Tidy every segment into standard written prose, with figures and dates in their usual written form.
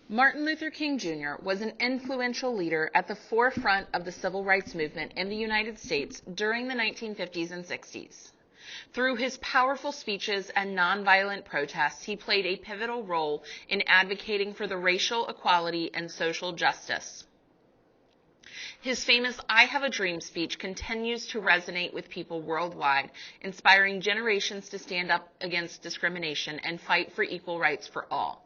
Martin Luther King Jr. was an influential leader at the forefront of the civil rights movement in the United States during the 1950s and 60s. Through his powerful speeches and nonviolent protests, he played a pivotal role in advocating for the racial equality and social justice. His famous "I Have a Dream" speech continues to resonate with people worldwide, inspiring generations to stand up against discrimination and fight for equal rights for all.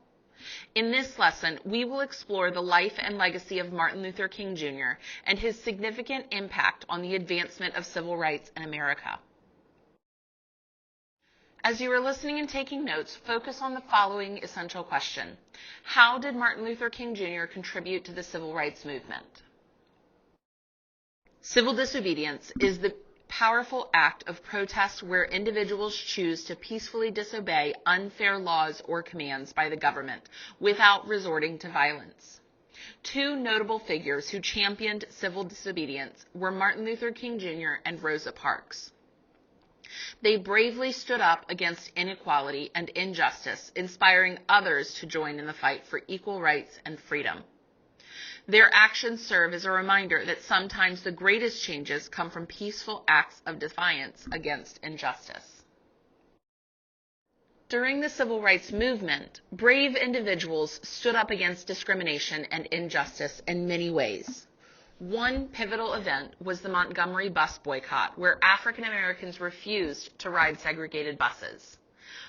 In this lesson, we will explore the life and legacy of Martin Luther King Jr. and his significant impact on the advancement of civil rights in America. As you are listening and taking notes, focus on the following essential question. How did Martin Luther King Jr. contribute to the civil rights movement? Civil disobedience is the powerful act of protest where individuals choose to peacefully disobey unfair laws or commands by the government without resorting to violence. Two notable figures who championed civil disobedience were Martin Luther King Jr. and Rosa Parks. They bravely stood up against inequality and injustice, inspiring others to join in the fight for equal rights and freedom. Their actions serve as a reminder that sometimes the greatest changes come from peaceful acts of defiance against injustice. During the civil rights movement, brave individuals stood up against discrimination and injustice in many ways. One pivotal event was the Montgomery bus boycott, where African Americans refused to ride segregated buses.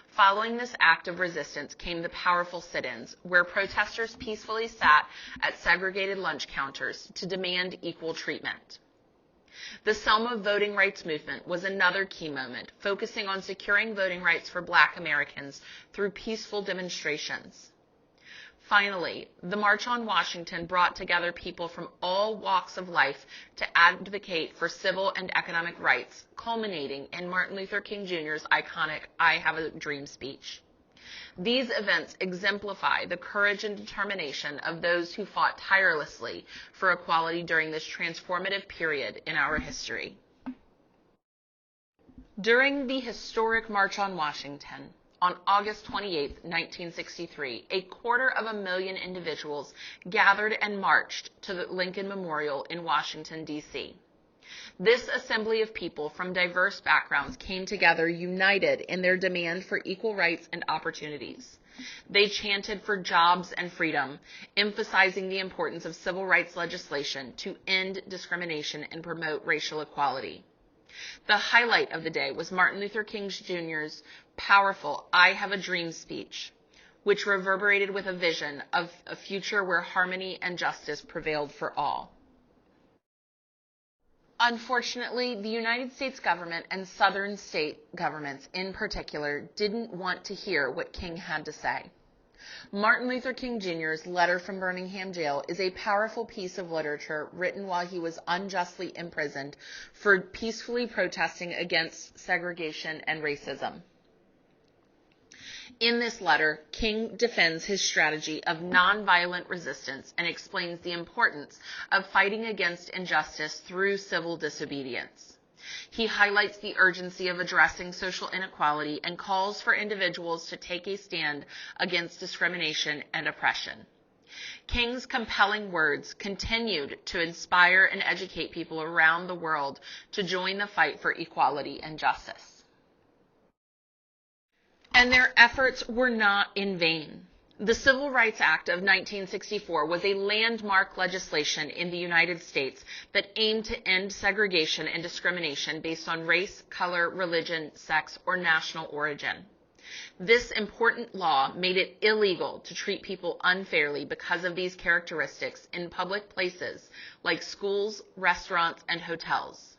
Following this act of resistance came the powerful sit-ins, where protesters peacefully sat at segregated lunch counters to demand equal treatment. The Selma voting rights movement was another key moment, focusing on securing voting rights for Black Americans through peaceful demonstrations. Finally, the March on Washington brought together people from all walks of life to advocate for civil and economic rights, culminating in Martin Luther King Jr.'s iconic "I Have a Dream" speech. These events exemplify the courage and determination of those who fought tirelessly for equality during this transformative period in our history. During the historic March on Washington, on August 28, 1963, 250,000 individuals gathered and marched to the Lincoln Memorial in Washington, D.C. This assembly of people from diverse backgrounds came together united in their demand for equal rights and opportunities. They chanted for jobs and freedom, emphasizing the importance of civil rights legislation to end discrimination and promote racial equality. The highlight of the day was Martin Luther King Jr.'s powerful "I Have a Dream" speech, which reverberated with a vision of a future where harmony and justice prevailed for all. Unfortunately, the United States government and southern state governments in particular didn't want to hear what King had to say. Martin Luther King Jr.'s Letter from Birmingham Jail is a powerful piece of literature written while he was unjustly imprisoned for peacefully protesting against segregation and racism. In this letter, King defends his strategy of nonviolent resistance and explains the importance of fighting against injustice through civil disobedience. He highlights the urgency of addressing social inequality and calls for individuals to take a stand against discrimination and oppression. King's compelling words continued to inspire and educate people around the world to join the fight for equality and justice. And their efforts were not in vain. The Civil Rights Act of 1964 was a landmark legislation in the United States that aimed to end segregation and discrimination based on race, color, religion, sex, or national origin. This important law made it illegal to treat people unfairly because of these characteristics in public places like schools, restaurants, and hotels.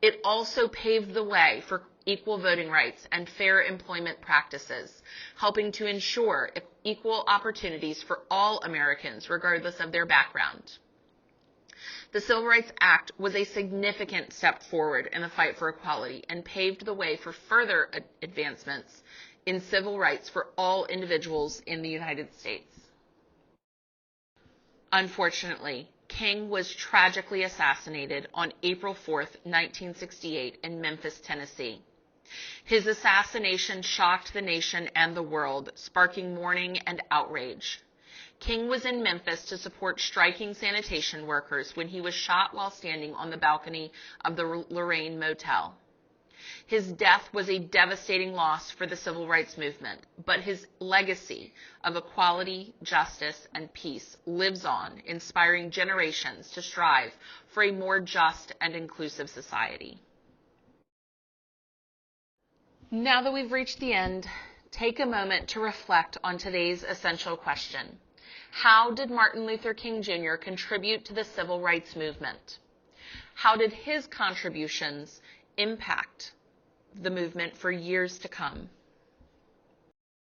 It also paved the way for equal voting rights and fair employment practices, helping to ensure equal opportunities for all Americans, regardless of their background. The Civil Rights Act was a significant step forward in the fight for equality and paved the way for further advancements in civil rights for all individuals in the United States. Unfortunately, King was tragically assassinated on April 4, 1968 in Memphis, Tennessee. His assassination shocked the nation and the world, sparking mourning and outrage. King was in Memphis to support striking sanitation workers when he was shot while standing on the balcony of the Lorraine Motel. His death was a devastating loss for the civil rights movement, but his legacy of equality, justice, and peace lives on, inspiring generations to strive for a more just and inclusive society. Now that we've reached the end, take a moment to reflect on today's essential question. How did Martin Luther King Jr. contribute to the civil rights movement? How did his contributions impact the movement for years to come?